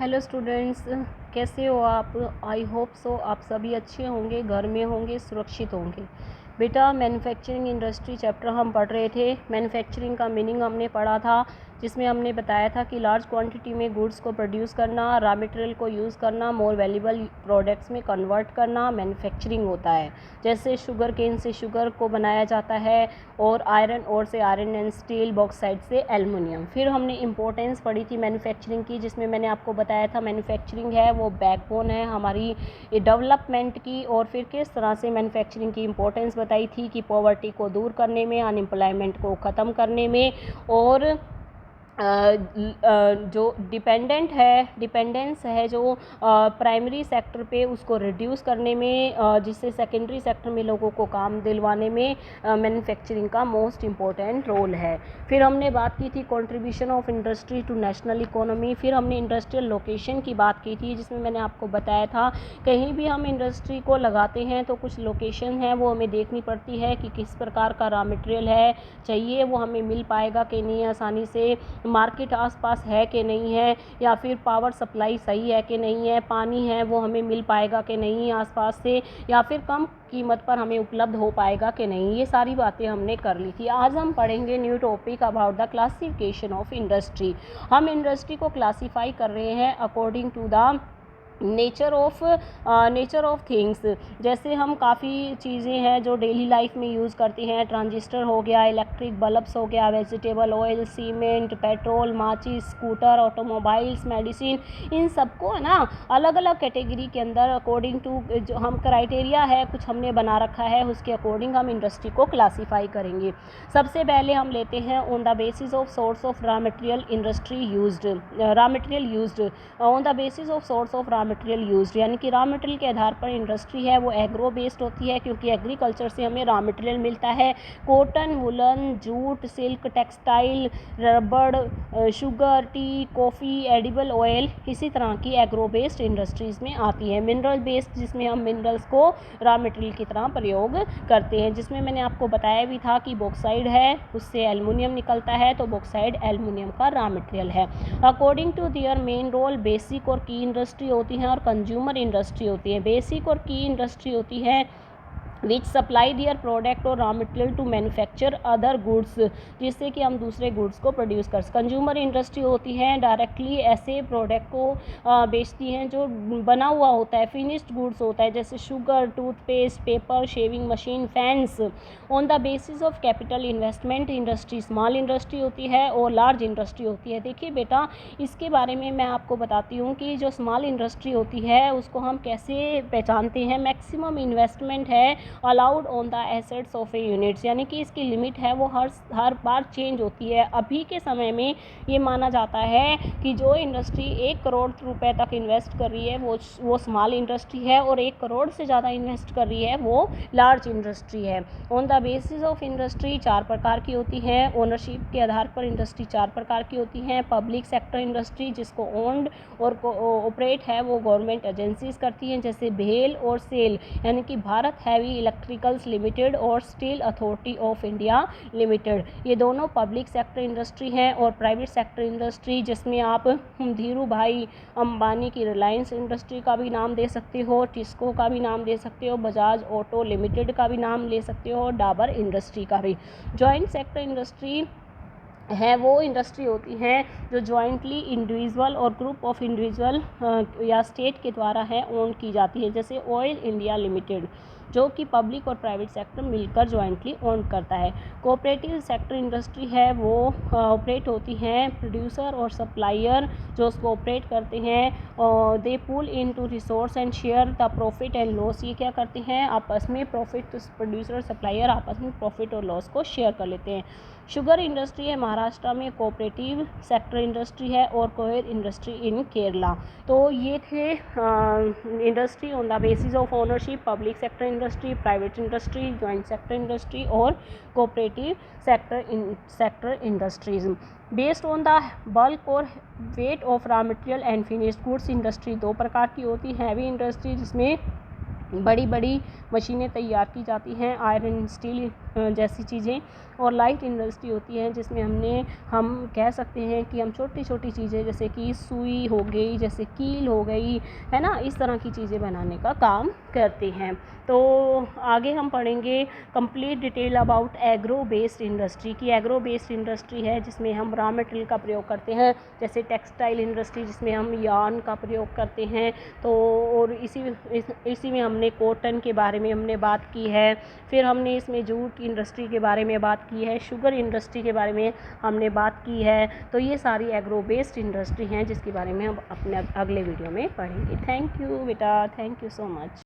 Hello students, कैसे हो आप? आई होप सो आप सभी अच्छे होंगे, घर में होंगे, सुरक्षित होंगे। बेटा, मैन्युफैक्चरिंग इंडस्ट्री चैप्टर हम पढ़ रहे थे। मैन्युफैक्चरिंग का मीनिंग हमने पढ़ा था, जिसमें हमने बताया था कि लार्ज क्वांटिटी में गुड्स को प्रोड्यूस करना, रॉ मटेरियल को यूज़ करना, मोर वैल्यूबल प्रोडक्ट्स में कन्वर्ट करना मैन्युफैक्चरिंग होता है। जैसे शुगर केन से शुगर को बनाया जाता है, और आयरन ओर से आयरन एंड स्टील, बॉक्साइट से एल्युमिनियम। फिर हमने इंपॉर्टेंस पढ़ी थी मैन्युफैक्चरिंग की, जिसमें मैंने आपको बताया था मैन्युफैक्चरिंग है वो बैकबोन है हमारी डेवलपमेंट की। और फिर किस तरह से मैन्युफैक्चरिंग की इंपॉर्टेंस बताई थी कि पॉवर्टी को दूर करने में, अनएम्प्लॉयमेंट को ख़त्म करने में, और जो डिपेंडेंस है जो प्राइमरी सेक्टर पे, उसको रिड्यूस करने में, जिससे सेकेंडरी सेक्टर में लोगों को काम दिलवाने में मैन्युफैक्चरिंग का मोस्ट इम्पोर्टेंट रोल है। फिर हमने बात की थी contribution of industry to national economy. फिर हमने इंडस्ट्रियल लोकेशन की बात की थी, जिसमें मैंने आपको बताया था कहीं भी हम इंडस्ट्री को लगाते हैं तो कुछ लोकेशन है वो हमें देखनी पड़ती है कि किस प्रकार का रॉ मटेरियल है चाहिए, वो हमें मिल पाएगा कि नहीं आसानी से, मार्केट आसपास है कि नहीं है, या फिर पावर सप्लाई सही है कि नहीं है, पानी है वो हमें मिल पाएगा कि नहीं आसपास से, या फिर कम कीमत पर हमें उपलब्ध हो पाएगा कि नहीं। ये सारी बातें हमने कर ली थी। आज हम पढ़ेंगे new topic about the classification of industry. हम इंडस्ट्री को क्लासीफाई कर रहे हैं according to the nature of things. जैसे हम काफ़ी चीज़ें हैं जो डेली लाइफ में यूज़ करते हैं, ट्रांजिस्टर हो गया, इलेक्ट्रिक बल्ब्स हो गया, वेजिटेबल ऑयल, सीमेंट, पेट्रोल, माचिस, स्कूटर, ऑटोमोबाइल्स, मेडिसिन, इन सबको है ना अलग अलग कैटेगरी के अंदर अकॉर्डिंग टू जो हम क्राइटेरिया है कुछ हमने बना रखा है, उसके अकॉर्डिंग हम इंडस्ट्री को क्लासीफाई करेंगे। सबसे पहले हम लेते हैं on the basis of source of raw material industry used, raw material used on the basis of source of raw material used, यानी कि रॉ मटेरियल के आधार पर इंडस्ट्री है वो एग्रो बेस्ड होती है, क्योंकि एग्रीकल्चर से हमें रॉ मटेरियल मिलता है। Cotton, woollen, jute, silk, textile, रबड़, sugar, tea, coffee, edible oil, इसी तरह की एग्रो बेस्ड इंडस्ट्रीज़ में आती है। मिनरल बेस्ड, जिसमें हम मिनरल्स को रॉ मटेरियल की तरह प्रयोग करते हैं, जिसमें मैंने आपको बताया भी था कि बॉक्साइड है उससे एल्युमिनियम निकलता है, तो बॉक्साइड एल्युमिनियम का रॉ मटेरियल है। According to their main role, basic और की इंडस्ट्री होती है और कंज्यूमर इंडस्ट्री होती है। बेसिक और की इंडस्ट्री होती है विच सप्लाई दियर प्रोडक्ट और raw material to manufacture other goods, जिससे कि हम दूसरे गुड्स को प्रोड्यूस कर सकें। कंज्यूमर इंडस्ट्री होती है डायरेक्टली ऐसे प्रोडक्ट को बेचती हैं जो बना हुआ होता है, फिनिश्ड गुड्स होता है, जैसे sugar, toothpaste, paper, shaving machine, fans. On the basis of capital investment industry small industry होती है और लार्ज इंडस्ट्री होती है। देखिए बेटा, इसके बारे में मैं आपको बताती हूँ कि जो स्मॉल इंडस्ट्री होती है उसको हम कैसे पहचानते हैं। मैक्सिमम इन्वेस्टमेंट है allowed on the assets of a units, यानी कि इसकी लिमिट है वो हर बार चेंज होती है। अभी के समय में ये माना जाता है कि जो इंडस्ट्री 1 करोड़ रुपए तक इन्वेस्ट कर रही है वो स्मॉल इंडस्ट्री है, और 1 करोड़ से ज़्यादा इन्वेस्ट कर रही है वो लार्ज इंडस्ट्री है। On the basis of industry 4 प्रकार की होती है। ओनरशिप के आधार पर इंडस्ट्री 4 प्रकार की होती हैं। पब्लिक सेक्टर इंडस्ट्री, जिसको ओन्ड और ऑपरेट है वो गवर्नमेंट एजेंसीज करती हैं, जैसे भेल और सेल, यानी कि भारत हैवी इलेक्ट्रिकल्स लिमिटेड और steel authority of India limited, ये दोनों पब्लिक सेक्टर इंडस्ट्री हैं। और प्राइवेट सेक्टर इंडस्ट्री, जिसमें आप धीरू भाई अंबानी की रिलायंस इंडस्ट्री का भी नाम दे सकते हो, टिस्को का भी नाम दे सकते हो, बजाज ऑटो लिमिटेड का भी नाम ले सकते हो, और डाबर इंडस्ट्री का भी। जॉइंट सेक्टर इंडस्ट्री है वो इंडस्ट्री होती हैं जो जॉइंटली इंडिविजुअल और ग्रुप ऑफ इंडिविजुअल या स्टेट के द्वारा है ओन की जाती है, जैसे ऑयल इंडिया लिमिटेड, जो कि पब्लिक और प्राइवेट सेक्टर मिलकर जॉइंटली ओन करता है। कोऑपरेटिव सेक्टर इंडस्ट्री है वो ऑपरेट होती हैं प्रोड्यूसर और सप्लायर जो उसको ऑपरेट करते हैं, और they pull in to resource and share the profit and loss. ये क्या करते हैं, आपस में प्रॉफिट, प्रोड्यूसर और सप्लायर आपस में प्रॉफिट और लॉस को शेयर कर लेते हैं। शुगर इंडस्ट्री है महाराष्ट्र में, कोऑपरेटिव सेक्टर इंडस्ट्री है, और कोयर इंडस्ट्री इन केरला। तो ये थे industry on the basis of ownership, public sector industry, private industry, joint sector industry और cooperative sector industries. Based on the bulk और weight of raw material and finished goods industry 2 प्रकार की होती है। Heavy industry, जिसमें बड़ी बड़ी मशीनें तैयार की जाती हैं, आयरन स्टील जैसी चीज़ें। और लाइट इंडस्ट्री होती है जिसमें हम कह सकते हैं कि हम छोटी छोटी चीज़ें जैसे कि सुई हो गई, जैसे कील हो गई, है ना, इस तरह की चीज़ें बनाने का काम करते हैं। तो आगे हम पढ़ेंगे complete detail about agro based industry की। एग्रो बेस्ड इंडस्ट्री है जिसमें हम रॉ मटेरियल का प्रयोग करते हैं, जैसे टेक्सटाइल इंडस्ट्री जिसमें हम यार्न का प्रयोग करते हैं। तो और इसी में हमने कॉटन के बारे में हमने बात की है। फिर हमने इसमें जूट इंडस्ट्री के बारे में बात की है, शुगर इंडस्ट्री के बारे में हमने बात की है। तो ये सारी एग्रो बेस्ड इंडस्ट्री हैं जिसके बारे में हम अपने अगले वीडियो में पढ़ेंगे। थैंक यू बेटा, थैंक यू सो मच।